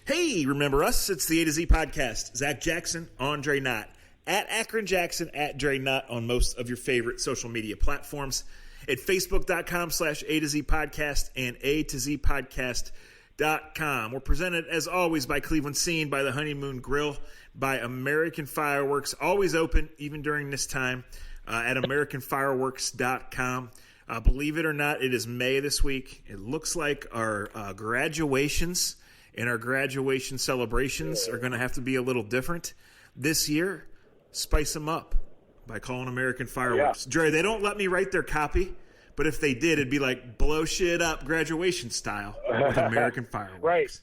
Hey, remember us? It's the A to Z podcast. Zach Jackson, Andre Knott, at Akron Jackson, at Dre Knott on most of your favorite social media platforms. At Facebook.com/A to Z podcast and A to Z podcast.com. We're presented, as always, by Cleveland Scene, by the Honeymoon Grill, by American Fireworks, always open, even during this time, at AmericanFireworks.com. Believe it or not, it is May this week. It looks like our graduations and our graduation celebrations are going to have to be a little different this year. Spice them up by calling American Fireworks. Yeah. Dre, they don't let me write their copy, but if they did, it'd be like blow shit up graduation style with American Fireworks. Right.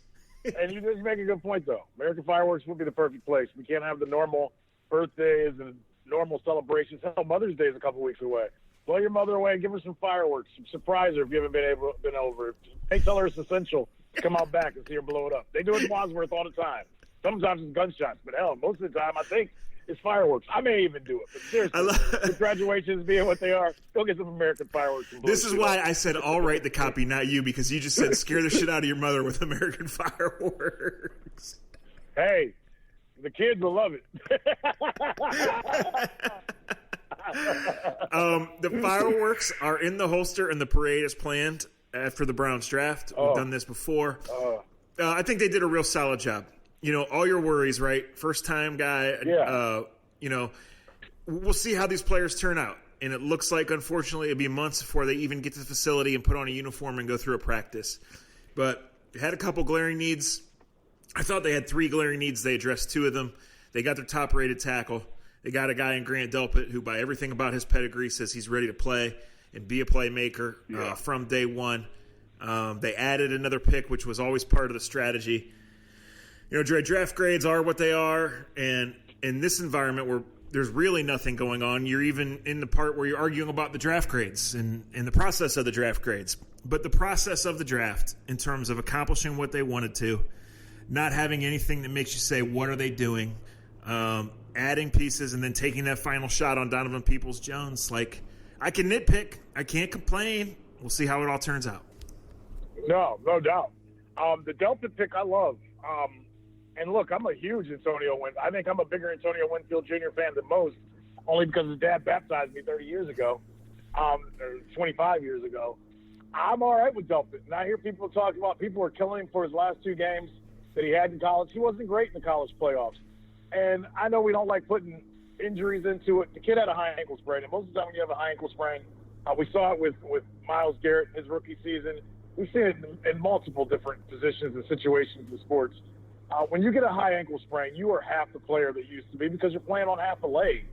And you just make a good point, though. American Fireworks would be the perfect place. We can't have the normal birthdays and normal celebrations. Hell, Mother's Day is a couple weeks away. Blow your mother away and give her some fireworks. Surprise her if you haven't been over. Tell her it's essential to come out back and see her blow it up. They do it in Wadsworth all the time. Sometimes it's gunshots, but hell, most of the time I think it's fireworks. I may even do it, but seriously, with graduations being what they are, go get some American fireworks. This is why I said I'll write the copy, not you, because you just said scare the shit out of your mother with American Fireworks. Hey, the kids will love it. The fireworks are in the holster, and the parade is planned after the Browns draft. We've done this before. I think they did a real solid job. You know, all your worries, right? First-time guy. Yeah. We'll see how these players turn out. And it looks like, unfortunately, it'll be months before they even get to the facility and put on a uniform and go through a practice. But they had a couple glaring needs. I thought they had 3 glaring needs. They addressed 2 of them. They got their top-rated tackle. They got a guy in Grant Delpit who, by everything about his pedigree, says he's ready to play and be a playmaker from day one. They added another pick, which was always part of the strategy. You know, Dre, draft grades are what they are, and in this environment where there's really nothing going on, you're even in the part where you're arguing about the draft grades and the process of the draft grades. But the process of the draft, in terms of accomplishing what they wanted to, not having anything that makes you say, what are they doing, adding pieces, and then taking that final shot on Donovan Peoples-Jones. Like, I can nitpick. I can't complain. We'll see how it all turns out. No doubt. The Delpit pick I love. And look, I'm a huge Antonio Winfield. I think I'm a bigger Antonio Winfield Jr. fan than most, only because his dad baptized me 30 years ago, or 25 years ago. I'm all right with Delpit. And I hear people talking about people were killing him for his last 2 games that he had in college. He wasn't great in the college playoffs. And I know we don't like putting injuries into it. The kid had a high ankle sprain, and most of the time when you have a high ankle sprain, we saw it with Myles Garrett in his rookie season. We've seen it in multiple different positions and situations in sports. When you get a high ankle sprain, you are half the player that you used to be because you're playing on half a leg.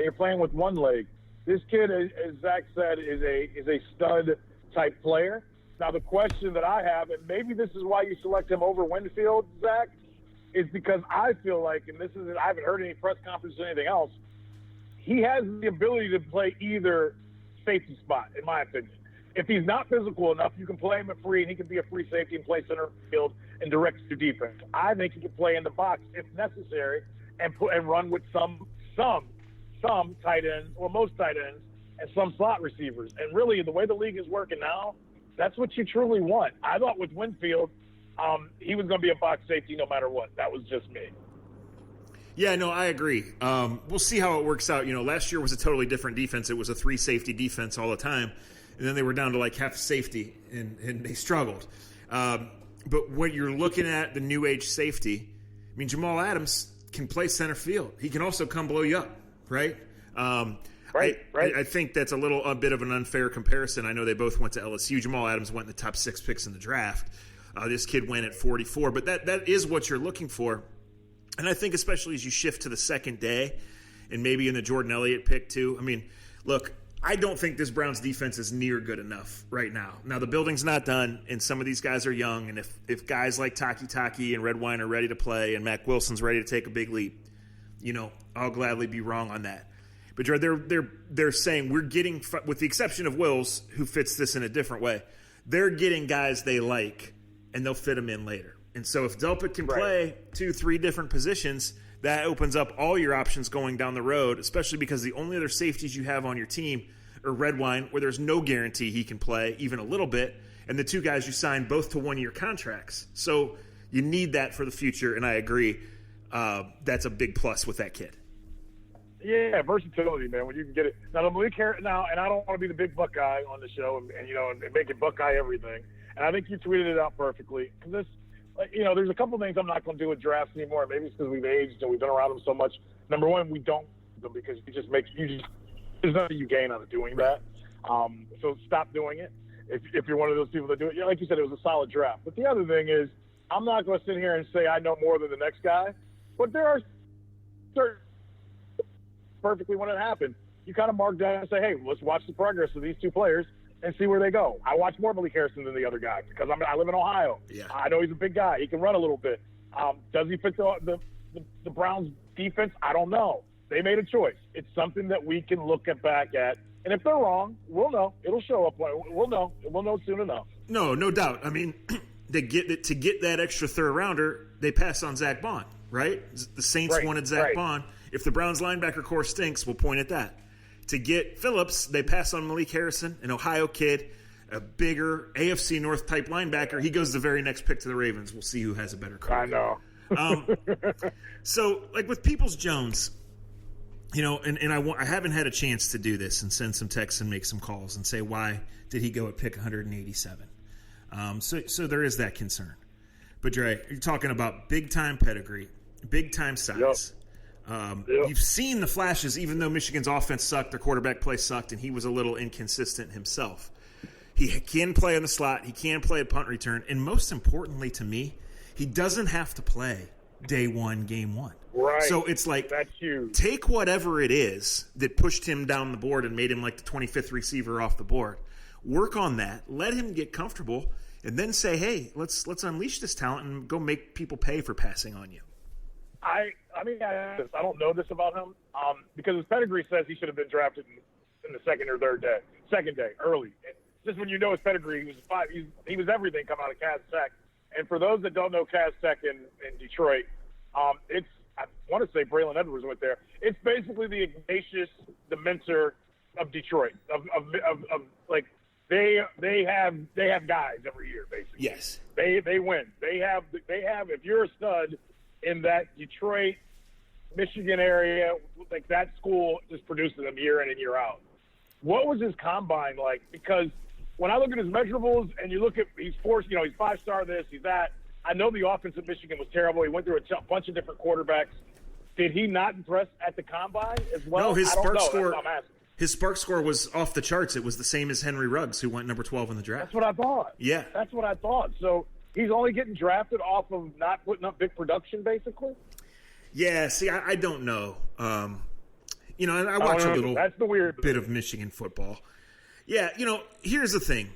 You're playing with one leg. This kid, as Zach said, is a stud-type player. Now, the question that I have, and maybe this is why you select him over Winfield, Zach, is because I feel like, and this is, I haven't heard any press conference or anything else, he has the ability to play either safety spot, in my opinion. If he's not physical enough, you can play him at free, and he can be a free safety and play center field and direct your defense. I think he can play in the box if necessary and run with some tight ends, or most tight ends, and some slot receivers. And really, the way the league is working now, that's what you truly want. I thought with Winfield, he was going to be a box safety no matter what. That was just me. Yeah, no, I agree. We'll see how it works out. You know, last year was a totally different defense. It was a 3-safety defense all the time. And then they were down to like half safety, and they struggled. But when you're looking at the new age safety, I mean, Jamal Adams can play center field. He can also come blow you up, right? Right. I think that's a bit of an unfair comparison. I know they both went to LSU. Jamal Adams went in the top 6 picks in the draft. This kid went at 44. But that is what you're looking for. And I think especially as you shift to the second day and maybe in the Jordan Elliott pick too. I mean, look, I don't think this Browns defense is near good enough right now. Now, the building's not done, and some of these guys are young, and if guys like Taki and Redwine are ready to play and Mac Wilson's ready to take a big leap, you know, I'll gladly be wrong on that. But they're saying we're getting, with the exception of Wills, who fits this in a different way, they're getting guys they like, and they'll fit them in later. And so if Delpit can play 2-3 different positions, that opens up all your options going down the road, especially because the only other safeties you have on your team are Redwine, where there's no guarantee he can play even a little bit, and the 2 guys you signed both to 1-year contracts. So You need that for the future, and I agree. That's a big plus with that kid. Yeah, versatility, man. When you can get it now, the Malik Harris now, and I don't want to be the big Buckeye on the show, and make it Buckeye everything. And I think you tweeted it out perfectly because this, there's a couple things I'm not going to do with drafts anymore. Maybe it's because we've aged and we've been around them so much. Number one, we don't do them because there's nothing you gain out of doing that. So stop doing it if you're one of those people that do it. Like you said, it was a solid draft. But the other thing is, I'm not going to sit here and say I know more than the next guy, but there are certain perfectly when it happened. You kind of mark down and say, hey, let's watch the progress of these two players and see where they go. I watch more Malik Harrison than the other guy because I live in Ohio. Yeah. I know he's a big guy. He can run a little bit. Does he fit the Browns defense? I don't know. They made a choice. It's something that we can look back at. And if they're wrong, we'll know. It'll show up. We'll know. We'll know soon enough. No doubt. I mean, to get that extra third rounder, they pass on Zach Bond, right? The Saints wanted Zach Bond. If the Browns linebacker core stinks, we'll point at that. To get Phillips, they pass on Malik Harrison, an Ohio kid, a bigger AFC North type linebacker. He goes the very next pick to the Ravens. We'll see who has a better career. I know. So, like with Peoples-Jones, and I haven't had a chance to do this and send some texts and make some calls and say, why did he go at pick 187? So there is that concern. But Dre, you're talking about big-time pedigree, big-time size. You've seen the flashes, even though Michigan's offense sucked, their quarterback play sucked, and he was a little inconsistent himself. He can play in the slot. He can play a punt return. And most importantly to me, he doesn't have to play day one, game one. Right. So it's like, that's huge. Take whatever it is that pushed him down the board and made him like the 25th receiver off the board. Work on that. Let him get comfortable. And then say, hey, let's unleash this talent and go make people pay for passing on you. I don't know this about him because his pedigree says he should have been drafted in the second day, early. Just when you know his pedigree, he was everything coming out of Cass Tech. And for those that don't know Cass Tech in Detroit, I want to say Braylon Edwards went there. It's basically the Ignatius, the mentor of Detroit. They have guys every year, basically. Yes. They win. They have if you're a stud in that Detroit, Michigan area, like that school just produces them year in and year out. What was his combine like? Because when I look at his measurables and you look at he's 5-star this, he's that. I know the offense at Michigan was terrible. He went through a bunch of different quarterbacks. Did he not impress at the combine as well? No, his spark score. That's what I'm asking. His spark score was off the charts. It was the same as Henry Ruggs, who went number 12 in the draft. That's what I thought. Yeah. That's what I thought. So he's only getting drafted off of not putting up big production, basically? Yeah, see, I don't know. I watch a little That's the weird bit of Michigan football. Yeah, here's the thing.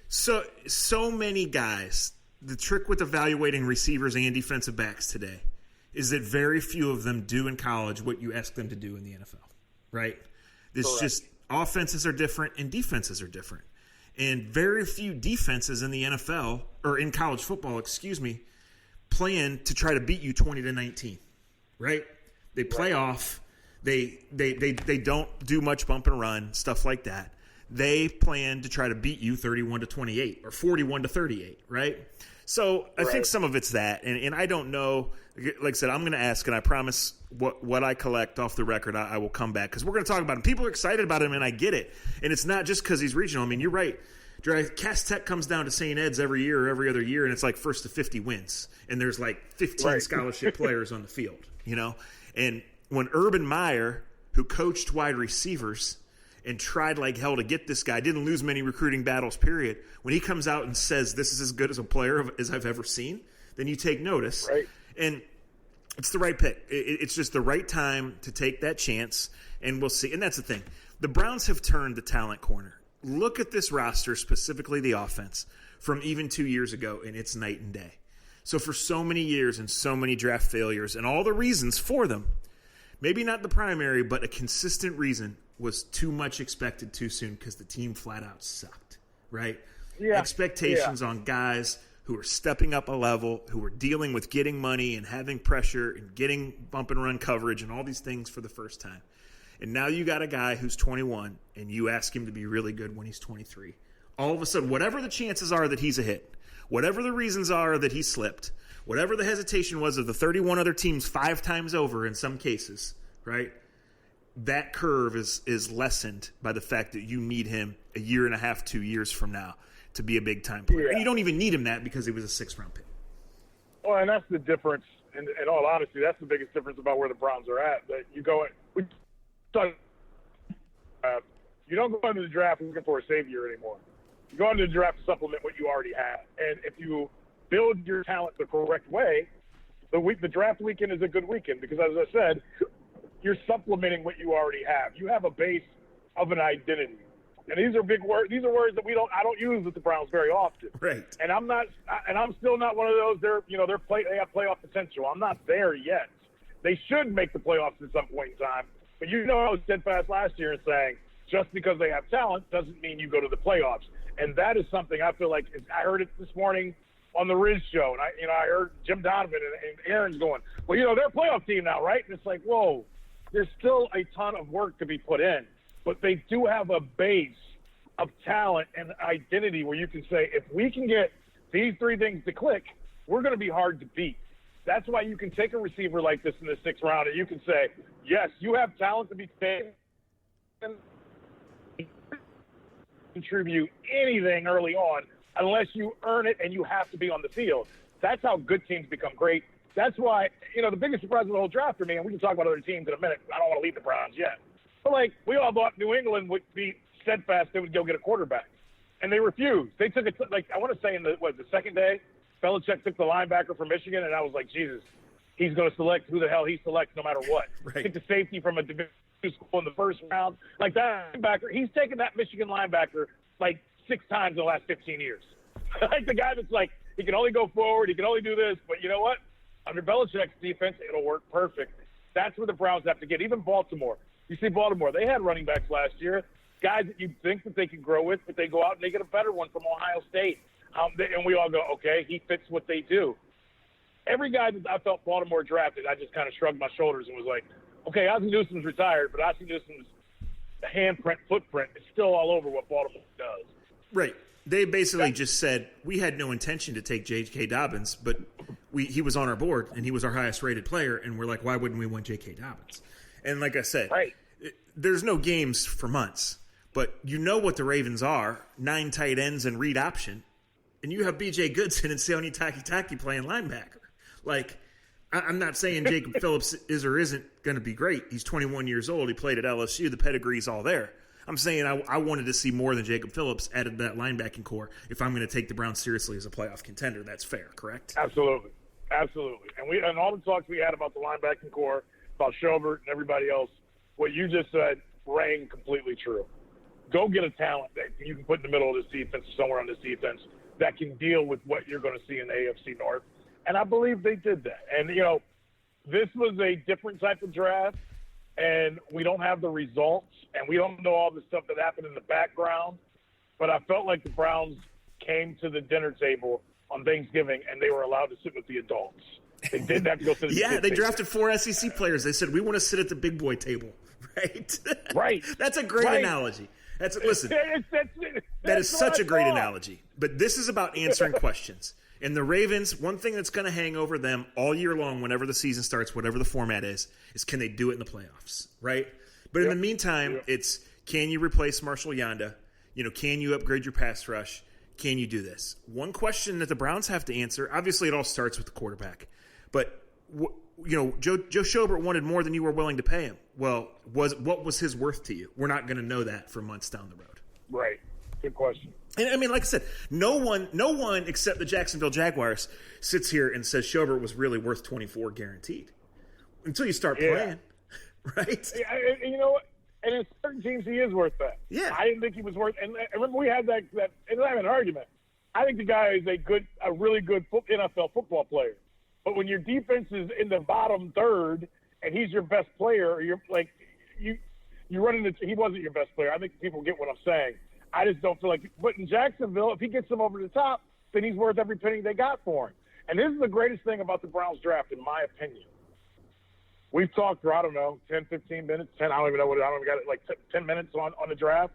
So many guys, the trick with evaluating receivers and defensive backs today is that very few of them do in college what you ask them to do in the NFL, right? It's just offenses are different and defenses are different. And very few defenses in the NFL, or in college football, plan to try to beat you 20-19, right? They play off. They don't do much bump and run, stuff like that. They plan to try to beat you 31-28 or 41-38, right? So I think some of it's that, and I don't know. Like I said, I'm going to ask, and I promise what I collect off the record, I will come back because we're going to talk about him. People are excited about him, and I get it. And it's not just because he's regional. I mean, you're right. Cass Tech comes down to St. Ed's every year or every other year, and it's like first to 50 wins, and there's like 15 scholarship players on the field, And when Urban Meyer, who coached wide receivers and tried like hell to get this guy, didn't lose many recruiting battles, period. When he comes out and says this is as good as a player as I've ever seen, then you take notice. Right. And it's the right pick. It's just the right time to take that chance, and we'll see. And that's the thing. The Browns have turned the talent corner. Look at this roster, specifically the offense, from even 2 years ago, and it's night and day. So for so many years and so many draft failures and all the reasons for them, maybe not the primary, but a consistent reason was too much expected too soon because the team flat out sucked, right? Yeah. Expectations on guys who are stepping up a level, who are dealing with getting money and having pressure and getting bump and run coverage and all these things for the first time. And now you got a guy who's 21 and you ask him to be really good when he's 23. All of a sudden, whatever the chances are that he's a hit, whatever the reasons are that he slipped, whatever the hesitation was of the 31 other teams 5 times over in some cases, right? That curve is lessened by the fact that you need him a year and a half, 2 years from now to be a big-time player. Yeah. And you don't even need him that because he was a 6th-round pick. Well, and that's the difference. In all honesty, that's the biggest difference about where the Browns are at. That you go in, you don't go into the draft looking for a savior anymore. You go into the draft to supplement what you already have. And if you build your talent the correct way, the draft weekend is a good weekend because, as I said, you're supplementing what you already have. You have a base of an identity. And these are big words. These are words that I don't use with the Browns very often. Right. And I'm still not one of those. They have playoff potential. I'm not there yet. They should make the playoffs at some point in time. But I was steadfast last year in saying just because they have talent doesn't mean you go to the playoffs. And that is something I feel like I heard it this morning on the Riz show, and I heard Jim Donovan and Aaron's going, well, they're a playoff team now, right? And it's like, whoa, there's still a ton of work to be put in. But they do have a base of talent and identity where you can say, if we can get these 3 things to click, we're going to be hard to beat. That's why you can take a receiver like this in the 6th round and you can say, yes, you have talent to be taken, contribute anything early on unless you earn it and you have to be on the field. That's how good teams become great. That's why, the biggest surprise of the whole draft for me, and we can talk about other teams in a minute. I don't want to leave the Browns yet. But, we all thought New England would be steadfast. They would go get a quarterback. And they refused. They took it, I want to say in the second day, Belichick took the linebacker from Michigan, and I was like, Jesus, he's going to select who the hell he selects no matter what. Right. Took the safety from a Division II school in the first round. Like that linebacker, he's taken that Michigan linebacker 6 times in the last 15 years. Like the guy that's he can only go forward, he can only do this, but you know what? Under Belichick's defense, it'll work perfect. That's where the Browns have to get. Even Baltimore. You see Baltimore, they had running backs last year, guys that you think that they could grow with, but they go out and they get a better one from Ohio State. And we all go, okay, he fits what they do. Every guy that I felt Baltimore drafted, I just kind of shrugged my shoulders and was like, okay, Ozzie Newsome's retired, but Ozzie Newsome's handprint, footprint is still all over what Baltimore does. Right. They basically just said, we had no intention to take J.K. Dobbins, but he was on our board, and he was our highest-rated player, and we're like, why wouldn't we want J.K. Dobbins? And like I said, right. There's no games for months, but you know what the Ravens are, 9 tight ends and read option, and you have B.J. Goodson and Sione Takitaki playing linebacker. I'm not saying Jacob Phillips is or isn't going to be great. He's 21 years old. He played at LSU. The pedigree's all there. I'm saying I wanted to see more than Jacob Phillips added to that linebacking core if I'm going to take the Browns seriously as a playoff contender. That's fair, correct? Absolutely. And all the talks we had about the linebacking core, about Schobert and everybody else, what you just said rang completely true. Go get a talent that you can put in the middle of this defense or somewhere on this defense that can deal with what you're going to see in the AFC North. And I believe they did that. And, this was a different type of draft, and we don't have the results, and we don't know all the stuff that happened in the background. But I felt like the Browns came to the dinner table on Thanksgiving, and they were allowed to sit with the adults. They didn't have to go sit at the Yeah, they table. drafted 4 SEC players. They said, we want to sit at the big boy table, right? Right. That's a great analogy. Listen, that is such a great analogy. But this is about answering questions. And the Ravens, one thing that's going to hang over them all year long whenever the season starts, whatever the format is can they do it in the playoffs, right? But in the meantime, it's can you replace Marshall Yanda? Can you upgrade your pass rush? Can you do this? One question that the Browns have to answer, obviously it all starts with the quarterback. But, Joe Schobert wanted more than you were willing to pay him. Well, what was his worth to you? We're not going to know that for months down the road. Right. Good question. And I mean, like I said, no one except the Jacksonville Jaguars sits here and says Schobert was really worth 24 guaranteed until you start playing, right? Yeah, and you know what? And in certain teams, he is worth that. Yeah, I didn't think he was worth. And I remember we had that. And I have an argument. I think the guy is a really good NFL football player. But when your defense is in the bottom third and he's your best player, you run into. He wasn't your best player. I think people get what I'm saying. I just don't feel like – but in Jacksonville, if he gets them over the top, then he's worth every penny they got for him. And this is the greatest thing about the Browns draft, in my opinion. We've talked for, 10, 15 minutes, 10 – I don't even got it, 10 minutes on the draft,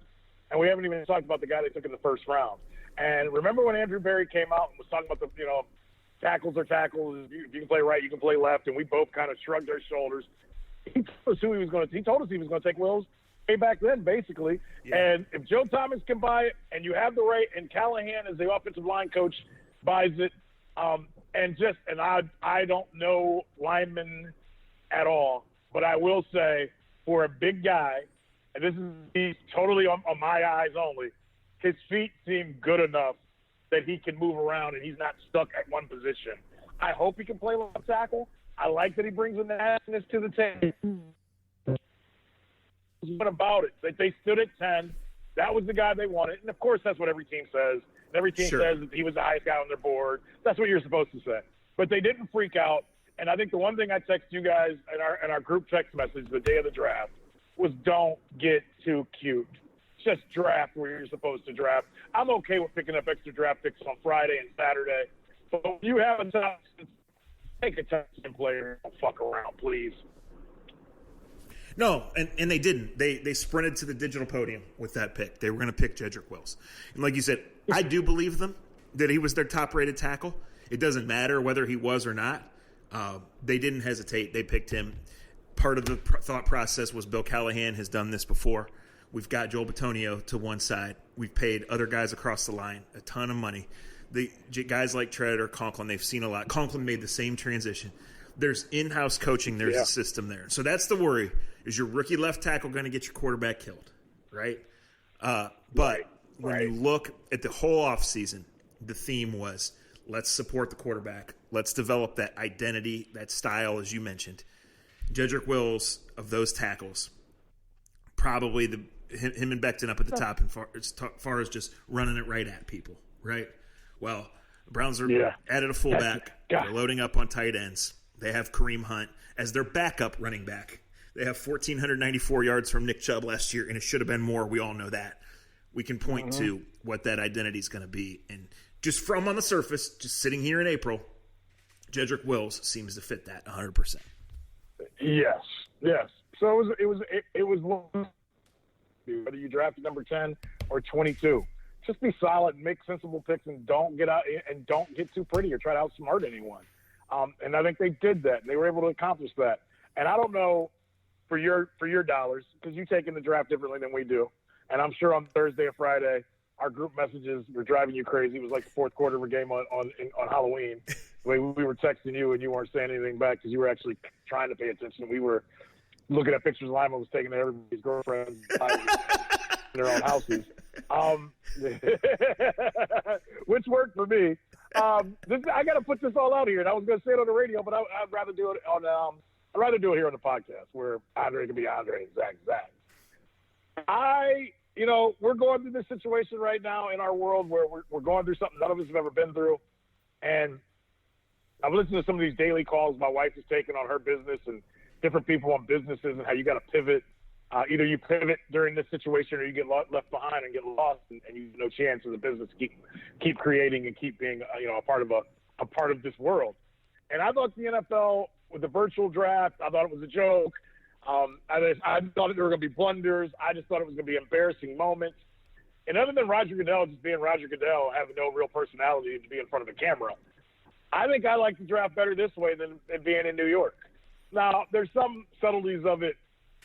and we haven't even talked about the guy they took in the first round. And remember when Andrew Berry came out and was talking about tackles are tackles. If you can play right, you can play left. And we both kind of shrugged our shoulders. He told us he was going to take Wills way back then, basically. Yeah. And if Joe Thomas can buy it, and you have the right, and Callahan as the offensive line coach buys it, and I don't know linemen at all, but I will say for a big guy, and he's totally on my eyes only, his feet seem good enough that he can move around and he's not stuck at one position. I hope he can play left tackle. I like that he brings a nastiness to the table. What about it? They stood at 10. That was the guy they wanted. And, of course, that's what every team says. And every team says that he was the highest guy on their board. That's what you're supposed to say. But they didn't freak out. And I think the one thing I text you guys in our group text message the day of the draft was don't get too cute. Just draft where you're supposed to draft. I'm okay with picking up extra draft picks on Friday and Saturday. But if you have a top, take a top 10 player. Don't fuck around, please. No, and they didn't. They sprinted to the digital podium with that pick. They were going to pick Jedrick Wills. And like you said, I do believe them that he was their top-rated tackle. It doesn't matter whether he was or not. They didn't hesitate. They picked him. Part of the thought process was Bill Callahan has done this before. We've got Joel Bitonio to one side. We've paid other guys across the line a ton of money. The guys like Tread or Conklin, they've seen a lot. Conklin made the same transition. There's in-house coaching. There's a system there. So that's the worry. Is your rookie left tackle going to get your quarterback killed, right? But when you look at the whole offseason, the theme was let's support the quarterback. Let's develop that identity, that style, as you mentioned. Jedrick Wills, of those tackles, probably him and Becton up at the top as far as just running it right at people, right? Well, the Browns are added a fullback. They're loading up on tight ends. They have Kareem Hunt as their backup running back. They have 1,494 yards from Nick Chubb last year, and it should have been more. We all know that. We can point to what that identity is going to be. And just from on the surface, just sitting here in April, Jedrick Wills seems to fit that 100%. Yes. So it was whether you drafted number 10 or 22. Just be solid, make sensible picks, and don't get out and don't get too pretty or try to outsmart anyone. And I think they did that. And they were able to accomplish that. And I don't know for your dollars, because you take in the draft differently than we do. And I'm sure on Thursday or Friday, our group messages were driving you crazy. It was like the fourth quarter of a game on Halloween. The way we were texting you and you weren't saying anything back because you were actually trying to pay attention. We were looking at pictures Lyman was taking to everybody's girlfriends in their own houses, which worked for me. I got to put this all out here, and I was going to say it on the radio, but I'd rather do it on I'd rather do it here on the podcast where Andre can be Andre and Zach. We're going through this situation right now in our world where we're going through something none of us have ever been through. And I've listened to some of these daily calls my wife has taken on her business and different people on businesses and how you got to pivot. Either you pivot during this situation or you get left behind and get lost and you have no chance as a business to keep creating and keep being a part of this world. And I thought the NFL with the virtual draft, I thought it was a joke. I thought there were going to be blunders. I just thought it was going to be embarrassing moments. And other than Roger Goodell just being Roger Goodell, having no real personality to be in front of a camera, I think I like the draft better this way than being in New York. Now, there's some subtleties of it,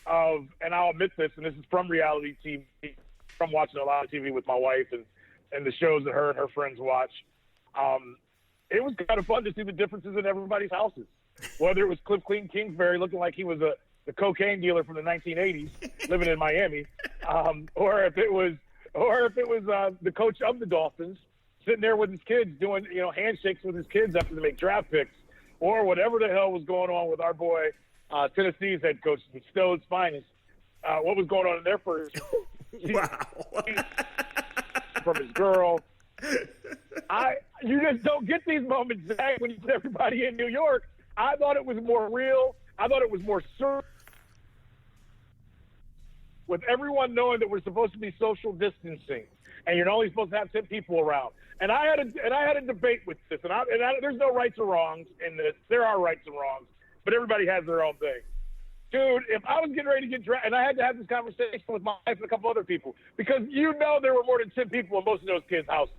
and I'll admit this, and this is from reality TV, from watching a lot of TV with my wife and the shows that her and her friends watch. It was kind of fun to see the differences in everybody's houses, whether it was Cliff Clean Kingsbury looking like he was the cocaine dealer from the 1980s living in Miami, or if it was the coach of the Dolphins sitting there with his kids doing handshakes with his kids after they make draft picks, or whatever the hell was going on with our boy Tennessee's head coach, Stowe's finest. What was going on in their first from his girl. You just don't get these moments, Zach, when you put everybody in New York. I thought it was more real. I thought it was more certain. With everyone knowing that we're supposed to be social distancing, and you're only supposed to have 10 people around. And I had a debate with this, and there's no rights or wrongs in this. There are rights and wrongs, but everybody has their own thing. Dude, if I was getting ready to get drafted, and I had to have this conversation with my wife and a couple other people, because there were more than 10 people in most of those kids' houses.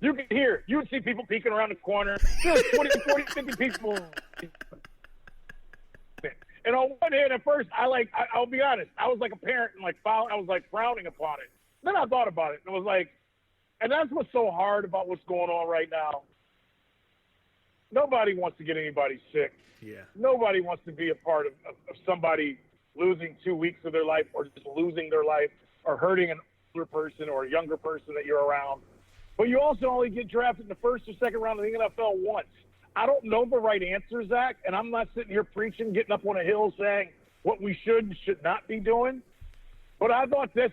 You would see people peeking around the corner. There was 20, 40, 50 people. And on one hand, at first, I'll be honest, I was like a parent and I was like frowning upon it. Then I thought about it and it was like, and that's what's so hard about what's going on right now. Nobody wants to get anybody sick. Yeah. Nobody wants to be a part of somebody losing 2 weeks of their life or just losing their life or hurting an older person or a younger person that you're around. But you also only get drafted in the first or second round of the NFL once. I don't know the right answer, Zach, and I'm not sitting here preaching, getting up on a hill saying what we should and should not be doing. But I thought this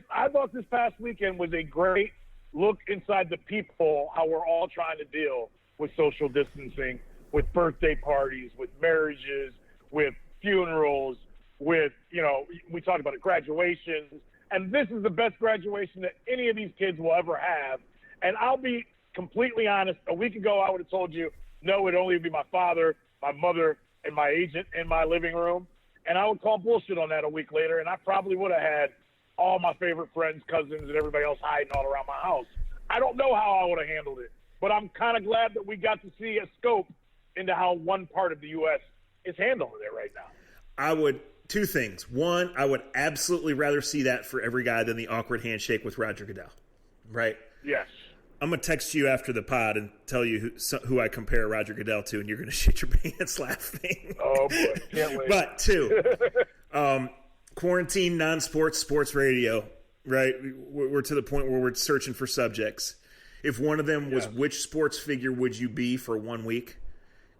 past weekend was a great look inside the people, how we're all trying to deal with social distancing, with birthday parties, with marriages, with funerals, with, we talked about it, graduations. And this is the best graduation that any of these kids will ever have. And I'll be completely honest, a week ago I would have told you, no, it'd only be my father, my mother, and my agent in my living room. And I would call bullshit on that a week later, and I probably would have had all my favorite friends, cousins, and everybody else hiding all around my house. I don't know how I would have handled it, but I'm kind of glad that we got to see a scope into how one part of the U.S. is handling it right now. Two things. One, I would absolutely rather see that for every guy than the awkward handshake with Roger Goodell, right? Yes. I'm going to text you after the pod and tell you who I compare Roger Goodell to, and you're going to shit your pants laughing. Oh, boy. Can't wait. But, two, quarantine, non-sports, sports radio, right? We're to the point where we're searching for subjects. If one of them was which sports figure would you be for 1 week,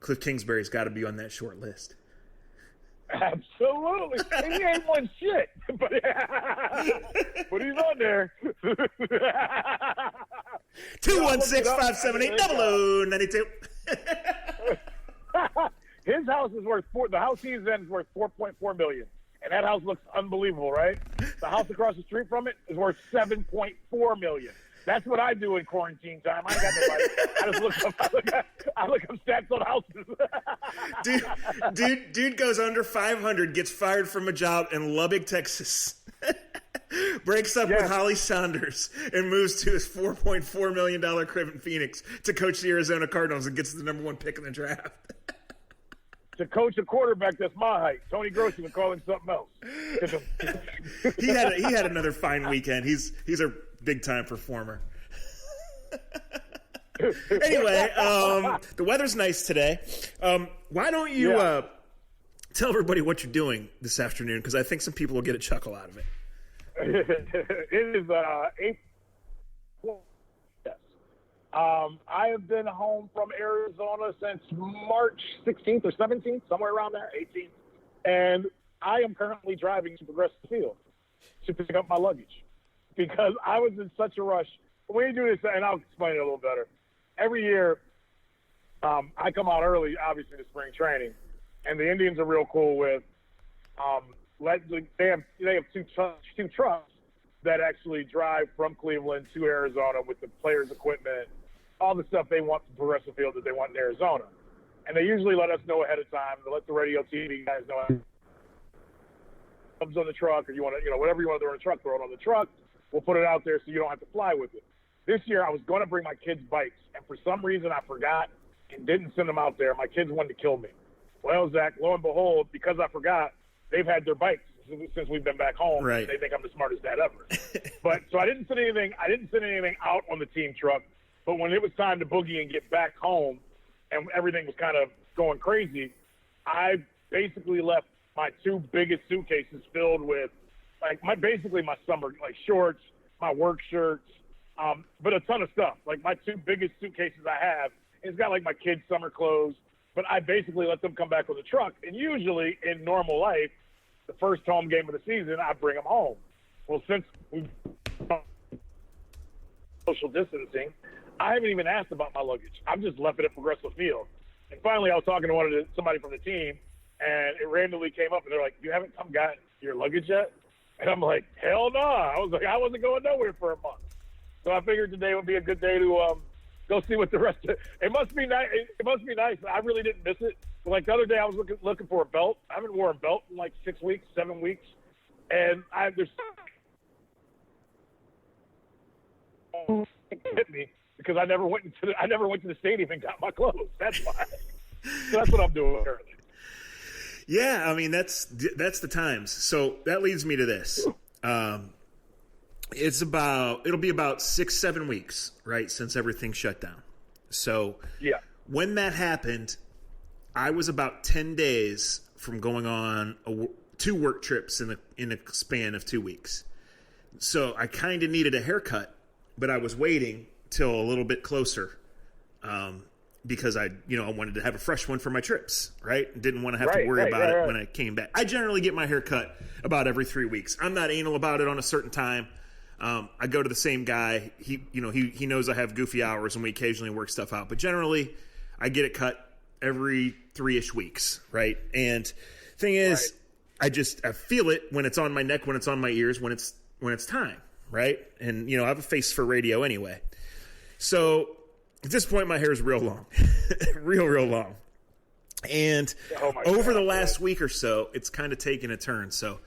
Cliff Kingsbury's got to be on that short list. Absolutely. And he ain't won shit. But he's on there. 216-578-0092. His house is worth the house he's in is worth $4.4 million. And that house looks unbelievable, right? The house across the street from it is worth $7.4 million. That's what I do in quarantine time. I ain't got nobody. I just look up stats on houses. dude goes under 500, gets fired from a job in Lubbock, Texas. Breaks up with Holly Saunders and moves to his $4.4 million crib in Phoenix to coach the Arizona Cardinals and gets the number 1 pick in the draft. To coach a quarterback that's my height. Tony Grossi would call him something else. he had another fine weekend. He's a big-time performer. Anyway, the weather's nice today. Why don't you tell everybody what you're doing this afternoon? Because I think some people will get a chuckle out of it. It is 8. Yes. I have been home from Arizona since March 16th or 17th, somewhere around there, 18th. And I am currently driving to Progressive Field to pick up my luggage because I was in such a rush. When you do this, and I'll explain it a little better. Every year, I come out early, obviously, to spring training, and the Indians are real cool with they have two trucks that actually drive from Cleveland to Arizona with the players' equipment, all the stuff they want from Progressive Field that they want in Arizona. And they usually let us know ahead of time. They let the radio TV guys know comes on the truck, or you want to, whatever you want to throw on the truck, throw it on the truck. We'll put it out there so you don't have to fly with it. This year, I was going to bring my kids' bikes, and for some reason, I forgot and didn't send them out there. My kids wanted to kill me. Well, Zach, lo and behold, because I forgot, they've had their bikes since we've been back home. Right. They think I'm the smartest dad ever. But so I didn't send anything out on the team truck. But when it was time to boogie and get back home, and everything was kind of going crazy, I basically left my 2 biggest suitcases filled with basically my summer shorts, my work shirts, but a ton of stuff. Like my 2 biggest suitcases I have, it's got my kids' summer clothes. But I basically let them come back with a truck. And usually in normal life, the first home game of the season, I bring them home. Well, since we've social distancing, I haven't even asked about my luggage. I've just left it at Progressive Field. And finally, I was talking to somebody from the team, and it randomly came up, and they're like, "You haven't come got your luggage yet?" And I'm like, "Hell no!" I was like, I wasn't going nowhere for a month. So I figured today would be a good day to go see what the rest of it must be nice. It must be nice. I really didn't miss it. But the other day, I was looking for a belt. I haven't worn a belt in 6 weeks, 7 weeks, and there's hit me because I never went to the stadium and got my clothes. That's why. So that's what I'm doing currently. Yeah, I mean that's the times. So that leads me to this. It'll be about 6-7 weeks, right, since everything shut down. So yeah, when that happened, I was about 10 days from going on 2 work trips in a span of 2 weeks. So I kind of needed a haircut, but I was waiting till a little bit closer, because I wanted to have a fresh one for my trips, right? Didn't want to have to worry about it when I came back. I generally get my hair cut about every 3 weeks. I'm not anal about it on a certain time. I go to the same guy. He knows I have goofy hours and we occasionally work stuff out, but generally I get it cut every 3-ish weeks, right? And thing is, I feel it when it's on my neck, when it's on my ears, when it's time, right? And I have a face for radio anyway. So at this point, my hair is real long, real long. And over the last week or so, it's kind of taken a turn. So,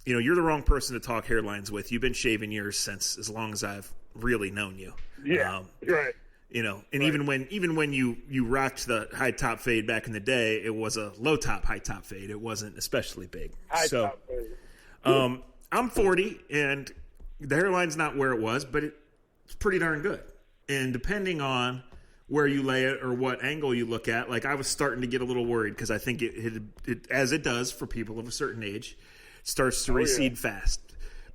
you're the wrong person to talk hairlines with. You've been shaving yours since as long as I've really known you. Yeah, right. And even when you rocked the high top fade back in the day, it was a low top high top fade. It wasn't especially big. Top fade. I'm 40, and the hairline's not where it was, but it's pretty darn good. And depending on where you lay it or what angle you look at, like I was starting to get a little worried because I think it, as it does for people of a certain age, starts to recede fast.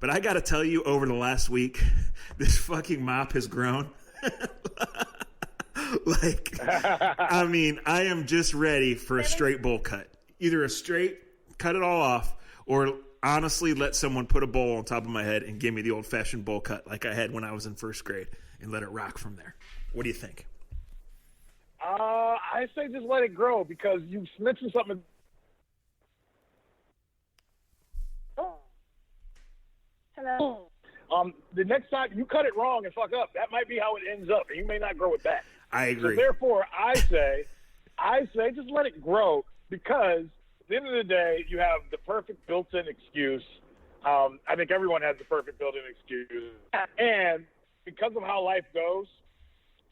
But I got to tell you, over the last week, this fucking mop has grown. I mean, I am just ready for a straight bowl cut. Either a straight, cut it all off, or honestly let someone put a bowl on top of my head and give me the old-fashioned bowl cut like I had when I was in first grade and let it rock from there. What do you think? I say just let it grow, because you mentioned something. Hello. The next time you cut it wrong and fuck up, that might be how it ends up, and you may not grow it back. I agree. So therefore, I say just let it grow, because at the end of the day, you have the perfect built-in excuse. I think everyone has the perfect built-in excuse. And because of how life goes,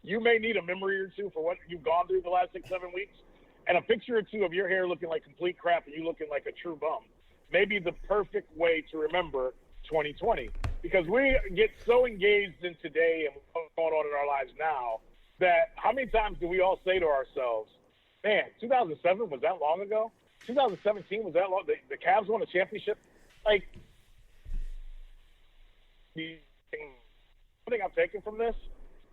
you may need a memory or two for what you've gone through the last 6-7 weeks. And a picture or two of your hair looking like complete crap and you looking like a true bum may be the perfect way to remember 2020. Because we get so engaged in today and what's going on in our lives now that how many times do we all say to ourselves, man, 2007 was that long ago? 2017 was that long? The Cavs won a championship? Like, the thing I'm taking from this,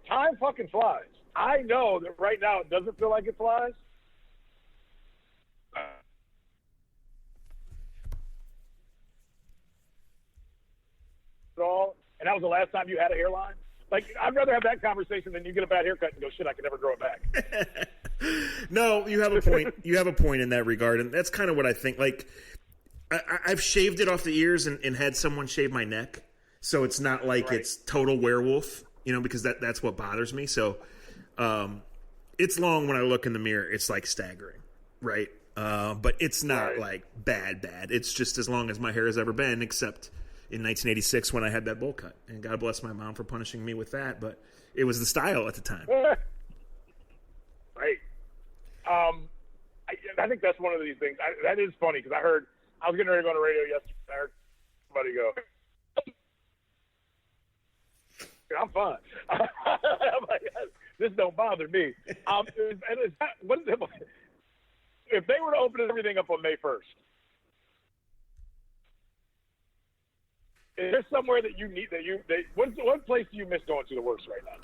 time fucking flies. I know that right now it doesn't feel like it flies. At all, and that was the last time you had a hairline. Like, I'd rather have that conversation than you get a bad haircut and go, shit, I can never grow it back. No, you have a point. You have a point in that regard, and that's kind of what I think. Like, I've shaved it off the ears and had someone shave my neck, so it's not like it's total werewolf, because that's what bothers me. So, it's long when I look in the mirror. It's like staggering, right? But it's not like bad. It's just as long as my hair has ever been, except in 1986 when I had that bowl cut. And God bless my mom for punishing me with that, but it was the style at the time. Right. I think that's one of these things. That is funny, because I was getting ready to go on the radio yesterday. I heard somebody go, I'm fine. I'm like, this don't bother me. If they were to open everything up on May 1st, is there somewhere that you need what place do you miss going to the worst right now?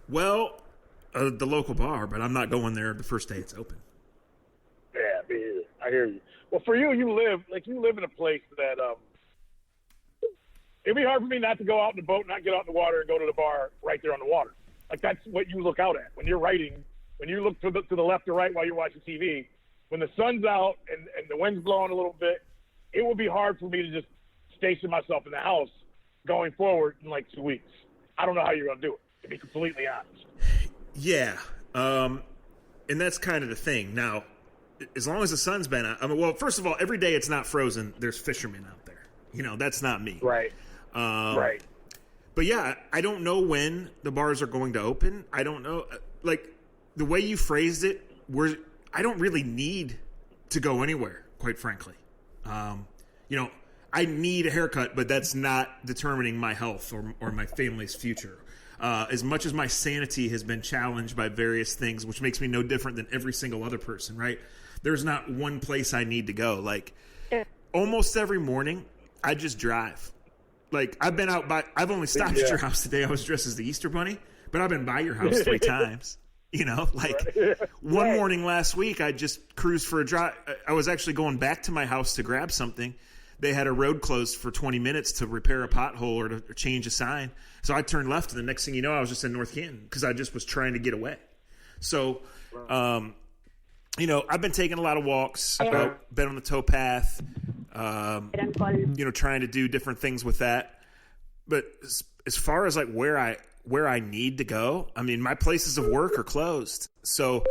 Well, the local bar, but I'm not going there the first day it's open. Yeah, me either. I hear you. Well, for you live in a place that it'd be hard for me not to go out in the boat, not get out in the water, and go to the bar right there on the water. Like, that's what you look out at when you're writing. When you look to the left or right while you're watching TV, when the sun's out and the wind's blowing a little bit, it will be hard for me to just station myself in the house going forward in like 2 weeks. I don't know how you're going to do it, to be completely honest. Yeah. And that's kind of the thing. Now, as long as the sun's been out, well, first of all, every day it's not frozen, there's fishermen out there. That's not me. Right. Right. But yeah, I don't know when the bars are going to open. I don't know. Like the way you phrased it, I don't really need to go anywhere, quite frankly. I need a haircut, but that's not determining my health or my family's future. As much as my sanity has been challenged by various things, which makes me no different than every single other person, right? There's not one place I need to go. Like almost every morning, I just drive. Like I've only stopped at your house today. I was dressed as the Easter Bunny, but I've been by your house 3 times. One morning last week, I just cruised for a drive. I was actually going back to my house to grab something. They had a road closed for 20 minutes to repair a pothole or to change a sign. So I turned left, and the next thing you know, I was just in North Canton because I just was trying to get away. So, I've been taking a lot of walks. I've been on the towpath, trying to do different things with that. But as far as like where I need to go, I mean, my places of work are closed. So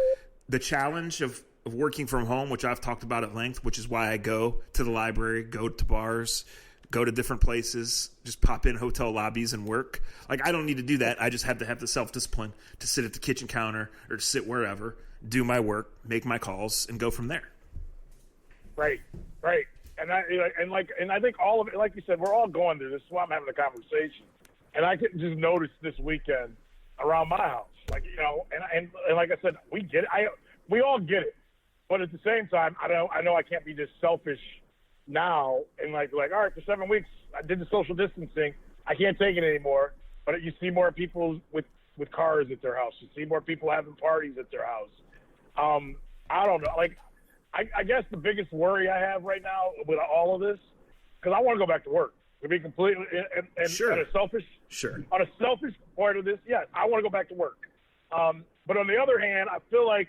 the challenge of working from home, which I've talked about at length, which is why I go to the library, go to bars, go to different places, just pop in hotel lobbies and work. Like, I don't need to do that. I just have to have the self-discipline to sit at the kitchen counter or to sit wherever, do my work, make my calls, and go from there. Right. And I think all of it, like you said, we're all going through this. Is why I'm having a conversation. And I can just notice this weekend around my house. Like, and like I said, we get it. We all get it. But at the same time, I know I can't be just selfish now and like all right, for 7 weeks I did the social distancing. I can't take it anymore. But you see more people with cars at their house. You see more people having parties at their house. I don't know. Like, I guess the biggest worry I have right now with all of this, because I want to go back to work. To be completely and sure. on a selfish part of this, yes, I want to go back to work. But on the other hand, I feel like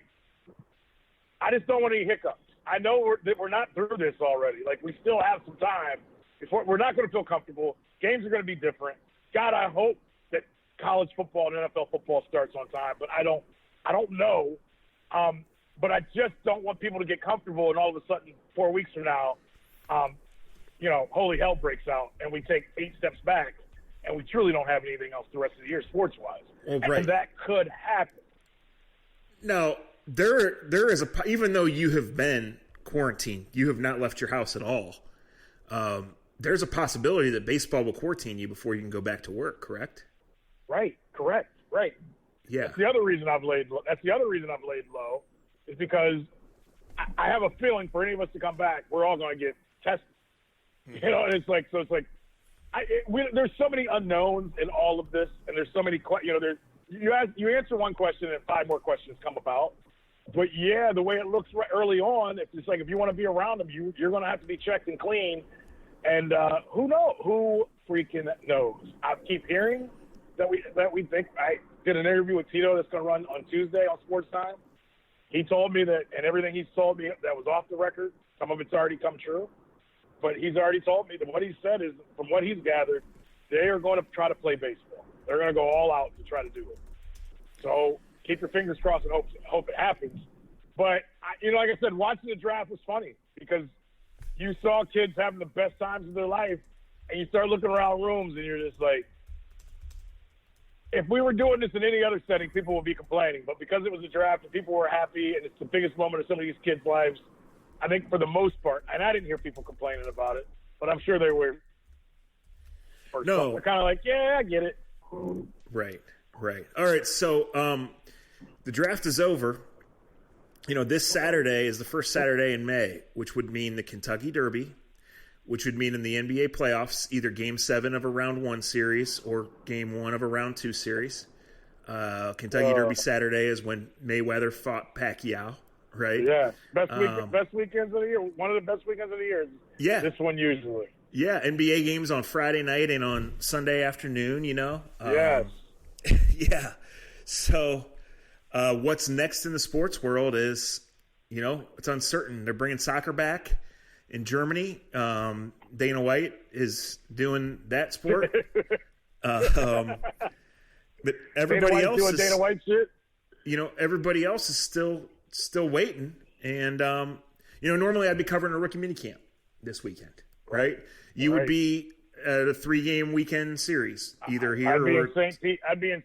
I just don't want any hiccups. I know that we're not through this already. Like, we still have some time before we're not going to feel comfortable. Games are going to be different. God, I hope that college football and NFL football starts on time, but I don't know. But I just don't want people to get comfortable and all of a sudden 4 weeks from now, holy hell breaks out and we take 8 steps back and we truly don't have anything else the rest of the year sports-wise. Right. And that could happen. Now, there is even though you have been quarantined, you have not left your house at all. There's a possibility that baseball will quarantine you before you can go back to work, correct? Right, correct, right. Yeah. That's the other reason I've laid low is because I have a feeling for any of us to come back, we're all going to get tested. Mm-hmm. And it's like there's so many unknowns in all of this, and there's so many you answer one question and 5 more questions come about. But yeah, the way it looks early on, it's like if you want to be around them, you're going to have to be checked and clean. And who freaking knows? I keep hearing that we think. I did an interview with Tito that's going to run on Tuesday on Sports Time. He told me that, and everything he's told me that was off the record, some of it's already come true. But he's already told me that what he said is, from what he's gathered, they are going to try to play baseball. They're going to go all out to try to do it. So keep your fingers crossed and hope it happens. But, like I said, watching the draft was funny because you saw kids having the best times of their life, and you start looking around rooms, and you're just like, if we were doing this in any other setting, people would be complaining. But because it was a draft and people were happy, and it's the biggest moment of some of these kids' lives, I think for the most part, and I didn't hear people complaining about it, but I'm sure they were. No. They're kind of like, yeah, I get it. Right. All right, so the draft is over. This Saturday is the first Saturday in May, which would mean the Kentucky Derby, which would mean in the NBA playoffs, either Game 7 of a Round 1 series or Game 1 of a Round 2 series. Kentucky Derby Saturday is when Mayweather fought Pacquiao, right? Yeah, best weekends of the year. One of the best weekends of the year. Yeah. This one usually. Yeah, NBA games on Friday night and on Sunday afternoon, Yes. Yeah. So what's next in the sports world is, it's uncertain. They're bringing soccer back in Germany. Dana White is doing that sport. But everybody else doing is Dana White shit. Everybody else is still waiting. And, normally I'd be covering a rookie minicamp this weekend, right? You would be at a 3-game weekend series, either here I'd be or in St. Pete. I'd be in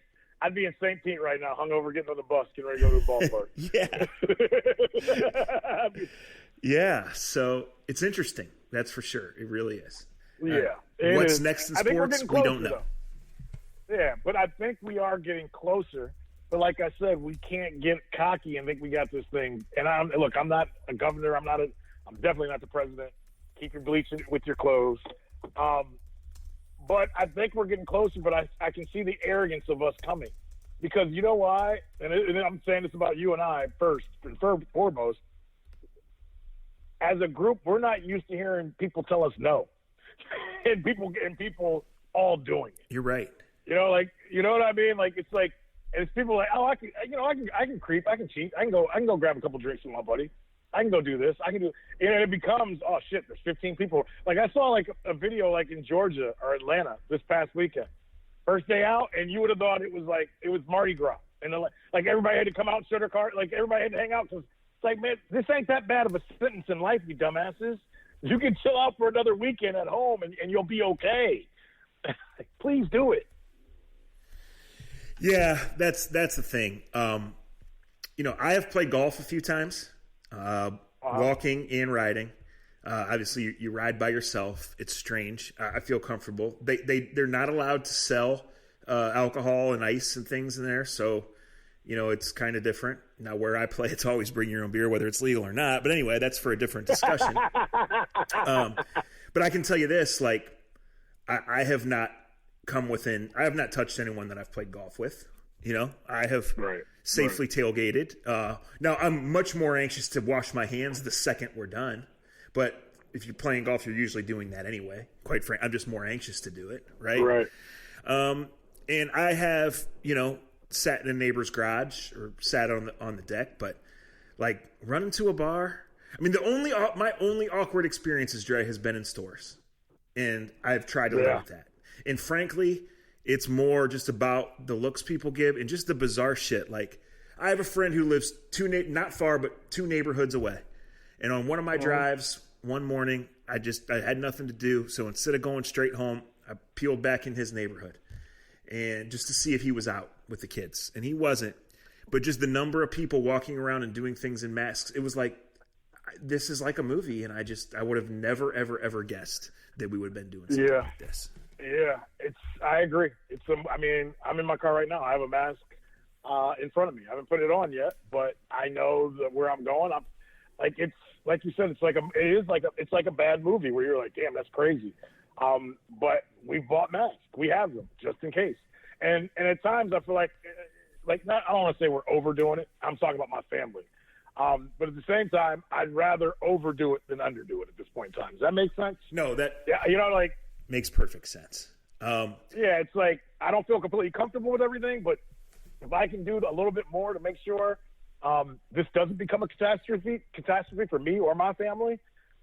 St. Pete right now, hungover, getting on the bus, getting ready to go to the ballpark. Yeah. Yeah. So it's interesting. That's for sure. It really is. Yeah. What's next in sports? We don't know. Yeah, but I think we are getting closer. But like I said, we can't get cocky and think we got this thing. And I'm not a governor. I'm definitely not the president. Keep your bleach with your clothes. But I think we're getting closer. But I can see the arrogance of us coming, because you know why? And I'm saying this about you and I first and foremost. As a group, we're not used to hearing people tell us no, and people all doing it. You're right. You know what I mean? Like it's like. And it's people like, I can creep, I can cheat, I can go grab a couple drinks with my buddy, I can go do this, I can do, and it becomes, oh shit, there's 15 people. Like I saw like a video like in Georgia or Atlanta this past weekend, first day out, and you would have thought it was Mardi Gras, and like everybody had to come out and show their car, like everybody had to hang out, because it's like, man, this ain't that bad of a sentence in life, you dumbasses. You can chill out for another weekend at home, and you'll be okay. Please do it. Yeah, that's the thing. I have played golf a few times, walking and riding. Obviously, you ride by yourself. It's strange. I feel comfortable. They're not allowed to sell alcohol and ice and things in there, so it's kind of different. Now, where I play, it's always bring your own beer, whether it's legal or not. But anyway, that's for a different discussion. But I can tell you this: like, I have not touched anyone that I've played golf with. I have safely tailgated. Now, I'm much more anxious to wash my hands the second we're done. But if you're playing golf, you're usually doing that anyway. Quite frankly, I'm just more anxious to do it, right? Right. And I have, sat in a neighbor's garage or sat on the deck, but like running to a bar. I mean, my only awkward experiences, Dre, has been in stores, and I've tried to limit that. And frankly, it's more just about the looks people give and just the bizarre shit. Like, I have a friend who lives not far, but 2 neighborhoods away. And on one of my drives one morning, I had nothing to do. So instead of going straight home, I peeled back in his neighborhood and just to see if he was out with the kids. And he wasn't. But just the number of people walking around and doing things in masks, it was like, this is like a movie. And I would have never, ever, ever guessed that we would have been doing something like this. Yeah, I agree. I'm in my car right now. I have a mask in front of me. I haven't put it on yet, but I know that where I'm going. It's like you said. It's like a bad movie where you're like, damn, that's crazy. But we've bought masks. We have them just in case. And at times I feel like I don't want to say we're overdoing it. I'm talking about my family. But at the same time, I'd rather overdo it than underdo it at this point in time. Does that make sense? No, yeah, makes perfect sense. It's like I don't feel completely comfortable with everything, but if I can do a little bit more to make sure this doesn't become a catastrophe for me or my family,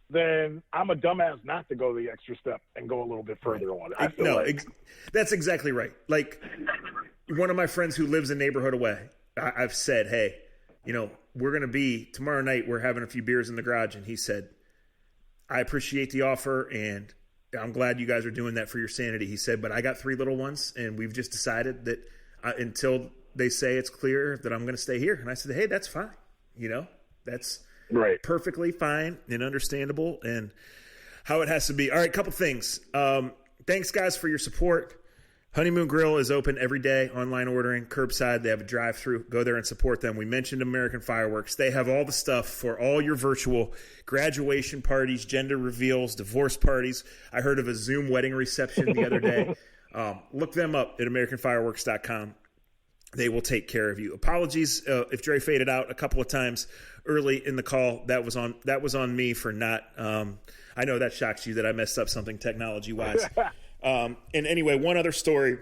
then I'm a dumbass not to go the extra step and go a little bit further on it. That's exactly right. Like, one of my friends who lives a neighborhood away, I've said, hey, we're going to be tomorrow night. We're having a few beers in the garage, and he said, I appreciate the offer, and I'm glad you guys are doing that for your sanity. He said, but I got 3 little ones, and we've just decided that until they say it's clear that I'm going to stay here. And I said, hey, that's fine. That's perfectly fine and understandable and how it has to be. All right, couple things. Thanks, guys, for your support. Honeymoon Grill is open every day, online ordering, curbside. They have a drive-through. Go there and support them. We mentioned American Fireworks. They have all the stuff for all your virtual graduation parties, gender reveals, divorce parties. I heard of a Zoom wedding reception the other day. Look them up at AmericanFireworks.com. They will take care of you. Apologies if Dre faded out a couple of times early in the call. That was on me for not. I know that shocks you that I messed up something technology-wise. And anyway, one other story,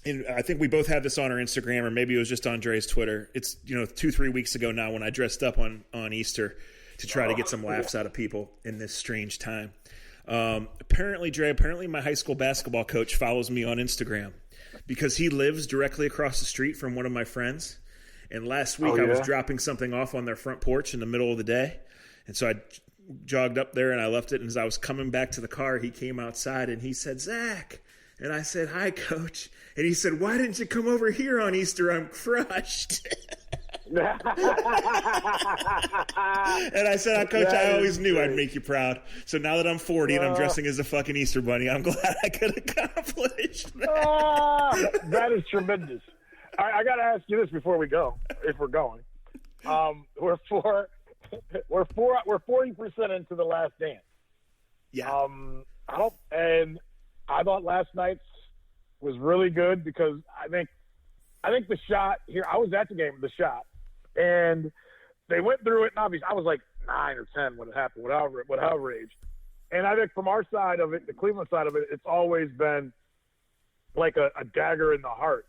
and I think we both had this on our Instagram, or maybe it was just on Dre's Twitter. It's 2-3 weeks ago now when I dressed up on Easter to try to get some laughs out of people in this strange time. Apparently my high school basketball coach follows me on Instagram because he lives directly across the street from one of my friends. And last week I was dropping something off on their front porch in the middle of the day, and so I jogged up there, and I left it. And as I was coming back to the car, he came outside, and he said, "Zach." And I said, "Hi, Coach." And he said, "Why didn't you come over here on Easter? I'm crushed." And I said, "Coach, I always knew I'd make you proud. So now that I'm 40 and I'm dressing as a fucking Easter bunny, I'm glad I could accomplish that." That is tremendous. I got to ask you this before we go, if we're going. We're 40% into the Last Dance. Yeah. I thought last night's was really good because I think the shot here. I was at the game, the shot, and they went through it. And obviously, I was like 9 or 10 when it happened, with outrage. And I think from our side of it, the Cleveland side of it, it's always been like a dagger in the heart.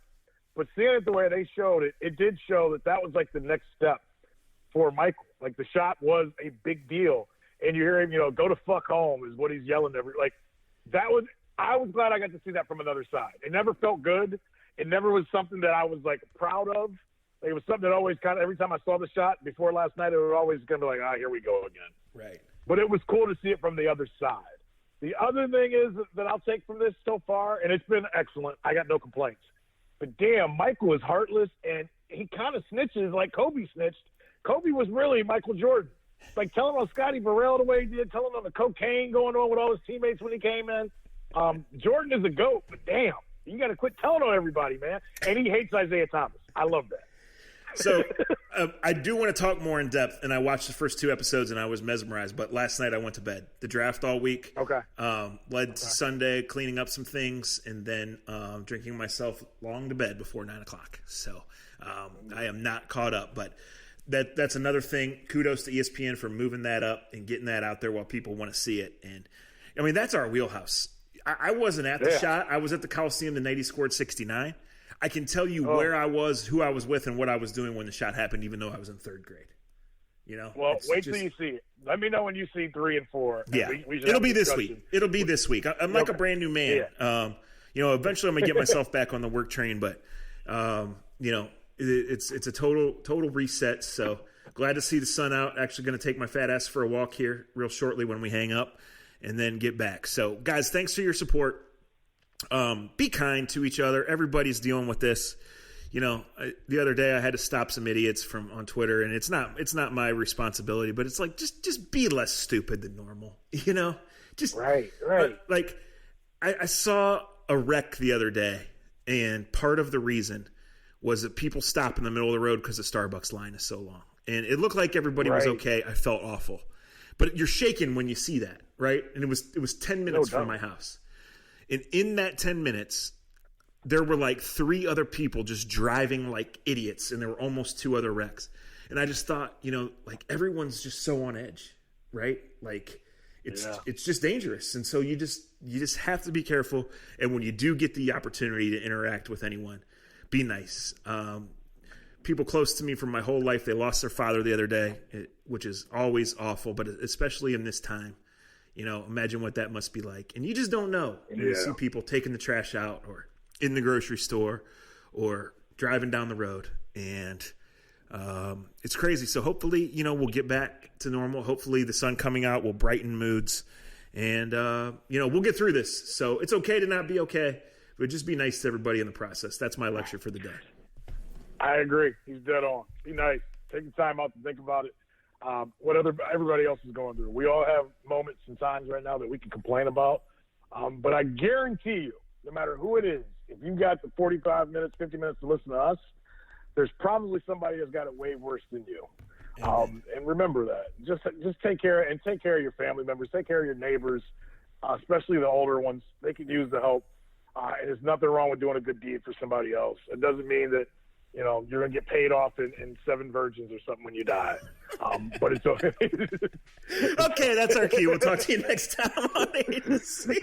But seeing it the way they showed it, it did show that was like the next step for Michael. Like the shot was a big deal, and you hear him, "Go to fuck home" is what he's yelling that was. I was glad I got to see that from another side. It never felt good. It never was something that I was like proud of. It was something that always kind of, every time I saw the shot before last night, it was always going to be like, here we go again. Right. But it was cool to see it from the other side. The other thing is that I'll take from this so far, and it's been excellent. I got no complaints. But damn, Michael is heartless, and he kind of snitches like Kobe snitched. Kobe was really Michael Jordan. Like telling on Scotty Burrell the way he did, telling on the cocaine going on with all his teammates when he came in. Jordan is a GOAT, but damn, you got to quit telling on everybody, man. And he hates Isaiah Thomas. I love that. So I do want to talk more in depth, and I watched the first 2 episodes, and I was mesmerized. But last night I went to bed. The draft all week. Okay. Led to Sunday, cleaning up some things, and then drinking myself long to bed before 9 o'clock. So I am not caught up, but that's another thing. Kudos to ESPN for moving that up and getting that out there while people want to see it. And I mean, that's our wheelhouse. I wasn't at the shot. I was at the Coliseum the night he scored 69. I can tell you where I was, who I was with, and what I was doing when the shot happened, even though I was in 3rd grade. Well, wait till you see it. Let me know when you see 3 and 4. Yeah, it'll be this week. It'll be this week. I'm like a brand new man. Yeah. Eventually I'm gonna get myself back on the work train, but it's a total reset. So glad to see the sun out. Actually, going to take my fat ass for a walk here real shortly when we hang up, and then get back. So, guys, thanks for your support. Be kind to each other. Everybody's dealing with this. The other day I had to stop some idiots on Twitter, and it's not my responsibility, but it's like just be less stupid than normal. Just right. Like I saw a wreck the other day, and part of the reason was that people stop in the middle of the road because the Starbucks line is so long, and it looked like everybody was okay. I felt awful, but you're shaken when you see that, right? And it was 10 minutes from my house. And in that 10 minutes, there were like 3 other people just driving like idiots, and there were almost 2 other wrecks. And I just thought, like everyone's just so on edge, right? Like it's just dangerous. And so you just have to be careful. And when you do get the opportunity to interact with anyone, be nice. People close to me from my whole life, they lost their father the other day, which is always awful, but especially in this time. Imagine what that must be like. And you just don't know. You see people taking the trash out or in the grocery store or driving down the road. And it's crazy. So hopefully, we'll get back to normal. Hopefully the sun coming out will brighten moods. And, we'll get through this. So it's okay to not be okay. But just be nice to everybody in the process. That's my lecture for the day. I agree. He's dead on. Be nice. Take the time out to think about it. What everybody else is going through. We all have moments and times right now that we can complain about. But I guarantee you, no matter who it is, if you got the 45 minutes, 50 minutes to listen to us, there's probably somebody that's got it way worse than you. And remember that. Just take care of your family members. Take care of your neighbors, especially the older ones. They could use the help. And there's nothing wrong with doing a good deed for somebody else. It doesn't mean that you're going to get paid off in 7 virgins or something when you die. But it's okay. Okay, that's our cue. We'll talk to you next time on A to C.